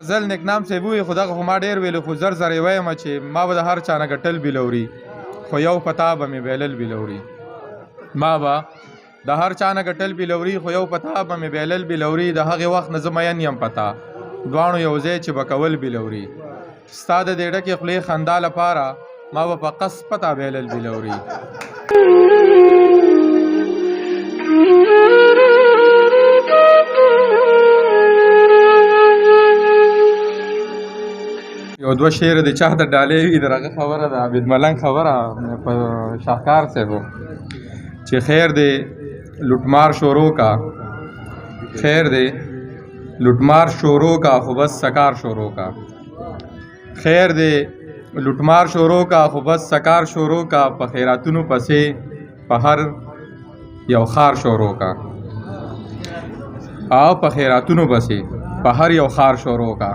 زل نکنام سی بوی خدا خو ما ډیر ویلو خو زر زر وایم چې ما به د هر چا نه ګټل بلوري خو یو پتا به مې بیلل بلوري ما به د هر چا نه ګټل بلوري خو یو پتا به مې بیلل بلوري د هغې وخت نه زه مین یم پتا دواړو یو ځای چې به کول بلوري ستا د دې ډکې خولې خندا لپاره ما به په قص پتا بیلل بلوري یو دوه شعر د چا د ډالۍ وي د هغه خبره ده عبید ملنګ خبره په شاهکار صاحب چې خیر دی لوټمار شروع کا خیر دی لوټمار شروع کا خو بس سکار شروع کا خیر دی لوټمار شروع کا خو بس سکار شروع کا په خیراتونو پسې په هر یو خار شروع کا او په خیراتونو پسې په هر یو خار شروع کا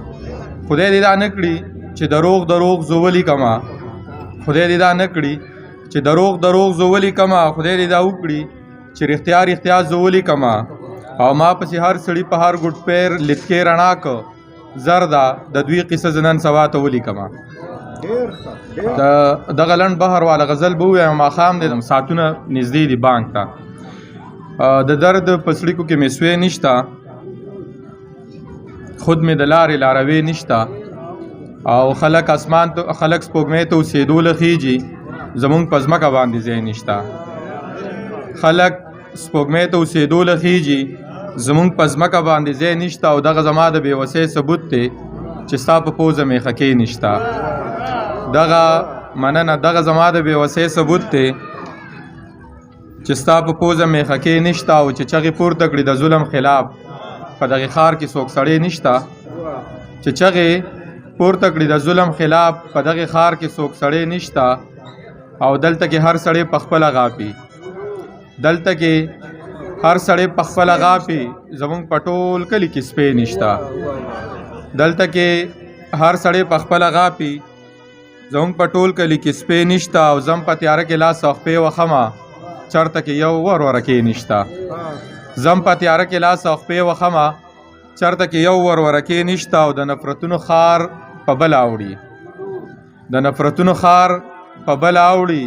خدای دې دا نه کړي چې دروغ زولي کما خدای دې دا نه کړي چې دروغ زولي کما خدای دې دا وکړي چې رښتیا زولي کما او ما پسې هر سړي په هر ګډ پیر لټکې رڼا کو زردا د دوی قصه زنن سوا ته ولي کما دغه لنډ بهر والا غزل به ووایم ماښام دی ساعتونه نږدې دي بانک ته د درد په سړیکو کې مې سوی نشته خود مې د لارې لاروی نشته او خلک سپوږمۍ ته اوسېدو لخیږي زمونږ په ځمکه باندې ځای نشته خلک سپوږمۍ ته اوسېدو لخیږي زمونږ په ځمکه باندې ځای نشته او دغه زما د بېوسۍ ثبوت دی چې ستا په پوزه مې خکې نشته دغه مننه دغه زما د بېوسۍ ثبوت دی چې ستا په پوزه مې خکې نشته او چې چغې پورته کړي د ظلم خلاف په دغه خار کې څوک سړی نشته چې چغې پورته کړي د ظلم خلاف په دغه خار کې څوک سړی نشته او دلته کې هر سړی په خپله غاپي دلته کې هر سړی په خپله غاپي زمونږ په ټول کلي کې سپی نشته دلته کې هر سړی په خپله غاپي زمونږ په ټول کلي کې سپی نشته او زم په تیاره کې لاس او خپې وخمه چرته کې یو ورکې نشته زم په تیاره کې لاس او خپې وخمه چرته کې یو ورکې نشته او د نفرتونو خار په بل اوړي د نفرتونو خار په بل اوړي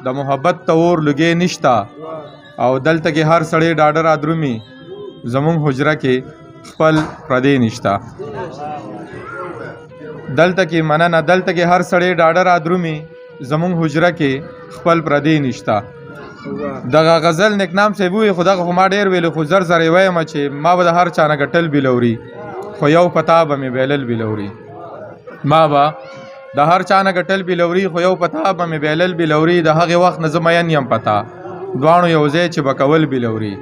د محبت ته اور لګې نشته او دلته کې هر سړی ډاډه را درومي زمونږ حجره کې خپل پردی نشته دلته کې مننه دلته کې هر سړی ډاډه را درومي زمونږ حجره کې خپل پردی نشته دغه غزل نکنام سی بوی خدا خو ما ډیر ویلو خو زر زر وایم چې ما به د هر چا نه ګټل بلوري خو یو پتا به مې بیلل بلوري ما به د هر چا نه ګټل بلوري خو یو پتا به مې بیلل بلوري د هغې وخت نه زه مین یم پتا دواړو یو ځای چې به کول بلوري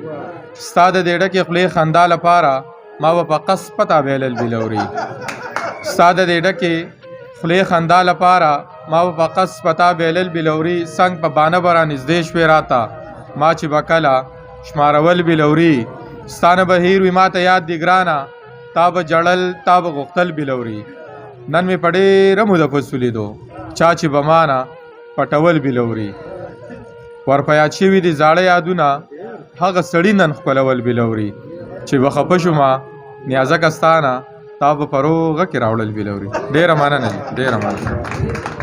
ستا د دې ډکې خولې خندا لپاره ما به په قص پتا بیلل بلوري ستا د دې ډکې خولې خندا لپاره ما په قص پتا بیلل بلوري څنګ په بانه به را نږدې شوې راته ما چې به کله شمارول بلوري ستانه به هیر وي ما ته یاد دی ګرانه تا به جړل تا به غوښتل بلوري نن مې په ډېره موده پس ولیدو چا چې به مانه پټول بلوري ورپه یاد شوي دي زاړه یادونه هغه سړي نن ښکلول بلوري چې به خفه شومه نیازکه ستانه تا به په روغه کې راوړل بلوري ډېره مننه ډېره مننه